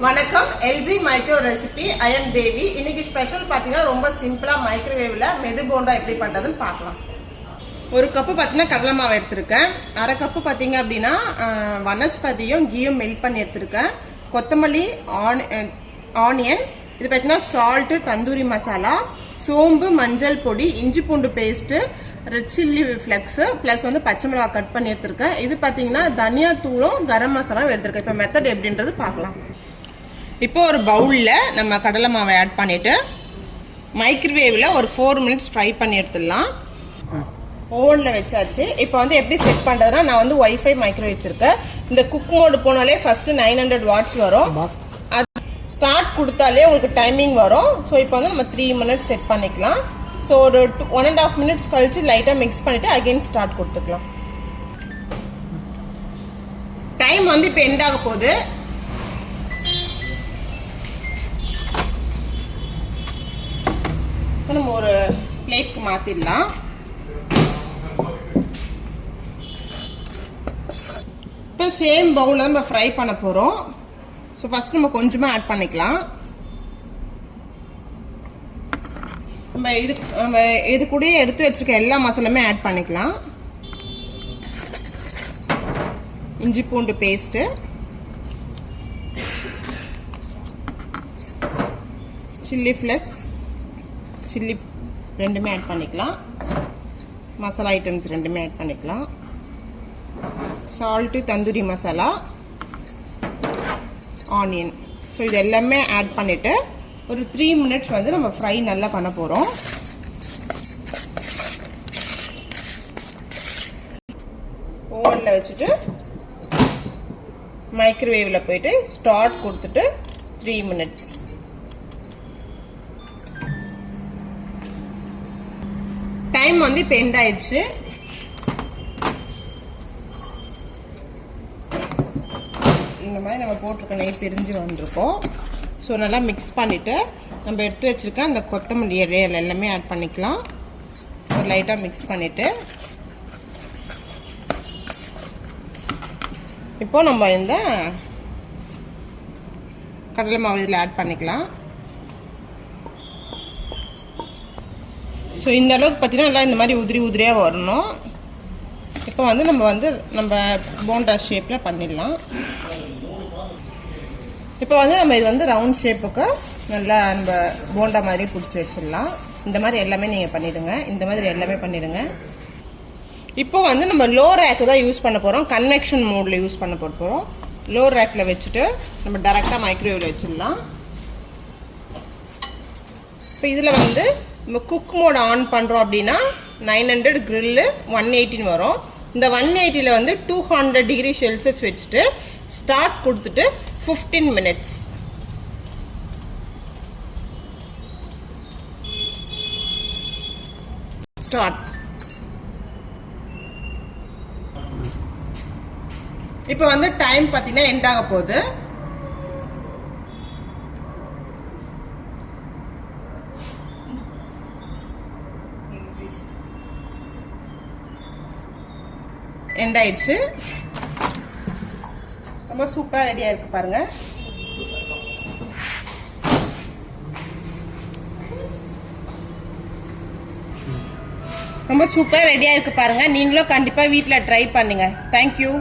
வணக்கம் LG micro recipe. I am Devi. இன்னைக்கு special பாத்தீங்கன்னா ரொம்ப சிம்பிளா மைக்ரோவேவ்ல மெது போண்டா எப்படி பண்றதுன்னு பார்க்கலாம். ஒரு கப்பு பாத்தீங்கன்னா கடலை மாவு எடுத்திருக்கேன். அரை கப்பு பாத்தீங்க அப்படின்னா வனஸ்பதியும் கீயும் மெல்ட் பண்ணி எடுத்திருக்கேன். கொத்தமல்லி, ஆனியன், இது பாத்தீங்கன்னா சால்ட், தந்தூரி மசாலா, சோம்பு, மஞ்சள் பொடி, இஞ்சி பூண்டு paste, red chilli flakes plus வந்து பச்சை மிளகா கட் பண்ணி எடுத்திருக்கேன். இது பாத்தீங்கன்னா தனியா தூளும் கரம் மசாலாவும் எடுத்திருக்கேன். இப்போ மெத்தட் எப்படின்றது பார்க்கலாம். இப்போ ஒரு பவுல்ல நம்ம கடலை மாவை ஆட் பண்ணிட்டு மைக்ரோவேவ்ல ஒரு 4 மினிட்ஸ் ஃப்ரை பண்ணி எடுத்துடலாம். ஓவன்ல வச்சாச்சு. இப்போ வந்து எப்படி செட் பண்றதுன்னா, நான் வந்து வைஃபை மைக்ரோவேவ் வச்சிருக்கேன். இந்த குக் மோடு போனாலே ஃபர்ஸ்ட் 900 வாட்ஸ் வரும். ஸ்டார்ட் கொடுத்தாலே உங்களுக்கு டைமிங் வரும். ஸோ இப்போ வந்து நம்ம 3 மினிட்ஸ் செட் பண்ணிக்கலாம். ஸோ ஒரு 1.5 மினிட்ஸ் கழிச்சு லைட்டாக மிக்ஸ் பண்ணிட்டு அகைன் ஸ்டார்ட் கொடுத்துக்கலாம். டைம் வந்து இப்போ எண்ட் ஆக போகுது. நம்ம ஒரு பிளேட்க்கு மாத்திடலாம். இப்போ சேம் பவுல்ல நம்ம ஃப்ரை பண்ண போறோம். ஸோ ஃபர்ஸ்ட் நம்ம கொஞ்சமா ஆட் பண்ணிக்கலாம். நம்ம இது கூட எடுத்து வச்சிருக்க எல்லா மசாலாமே ஆட் பண்ணிக்கலாம். இஞ்சி பூண்டு பேஸ்ட், சில்லி ஃபிளக்ஸ், சில்லி ரெண்டுமே ஆட் பண்ணிக்கலாம். மசாலா ஐட்டம்ஸ் ரெண்டுமே ஆட் பண்ணிக்கலாம். Salt, tandoori masala, onion. So இது எல்லாமே ஆட் பண்ணிட்டு ஒரு 3 மினிட்ஸ் வந்து நம்ம ஃப்ரை நல்லா பண்ண போறோம். ஓவன்ல வச்சுட்டு மைக்ரோவேவ்ல போயிட்டு ஸ்டார்ட் கொடுத்துட்டு 3 மினிட்ஸ். டைம் வந்து இப்போ எண்ட் ஆயிடுச்சு. இந்த மாதிரி நம்ம போட்டிருக்க நெய் பிரிஞ்சு வந்திருக்கோம். ஸோ நல்லா மிக்ஸ் பண்ணிவிட்டு நம்ம எடுத்து வச்சுருக்க அந்த கொத்தமல்லி இலையில எல்லாமே ஆட் பண்ணிக்கலாம். ஒரு லைட்டாக மிக்ஸ் பண்ணிவிட்டு இப்போ நம்ம இந்த கடலை மாவு இதில் ஆட் பண்ணிக்கலாம். ஸோ இந்த அளவுக்கு பார்த்தீங்கன்னா நல்லா இந்த மாதிரி உதிரி உதிரியாக வரணும். இப்போ வந்து நம்ம போண்டா ஷேப்பில் பண்ணிடலாம். இப்போ வந்து நம்ம இது வந்து ரவுண்ட் ஷேப்புக்கு நல்லா நம்ம போண்டா மாதிரி பிடிச்சி வச்சிடலாம். இந்த மாதிரி எல்லாமே நீங்கள் பண்ணிடுங்க. இந்த மாதிரி எல்லாமே பண்ணிடுங்க. இப்போ வந்து நம்ம லோ ரேக்கு தான் யூஸ் பண்ண போகிறோம். கன்வெக்ஷன் மோடில் யூஸ் பண்ண போகிறோம். லோ ரேக்கில் வச்சுட்டு நம்ம டைரெக்டாக மைக்ரோவேவில் வச்சிடலாம். இப்போ இதில் வந்து நம்ம குக் மோட் ஆன் பண்ணுறோம் அப்படின்னா 900 கிரில்லு 180 வரும். இந்த 180ல வந்து 200 டிகிரி செல்சியஸ் வச்சுட்டு ஸ்டார்ட் கொடுத்துட்டு 15 மினிட்ஸ். ஸ்டார்ட். இப்போ வந்து டைம் பார்த்தீங்கன்னா எண்ட் ஆக போகுது. எண்ட் ஆயிடுச்சு. ரொம்ப சூப்பராக ரெடியாக இருக்கு பாருங்க. ரொம்ப சூப்பராக ரெடியாக இருக்கு பாருங்க. நீங்களும் கண்டிப்பாக வீட்டில் ட்ரை பண்ணுங்க. தேங்க்யூ.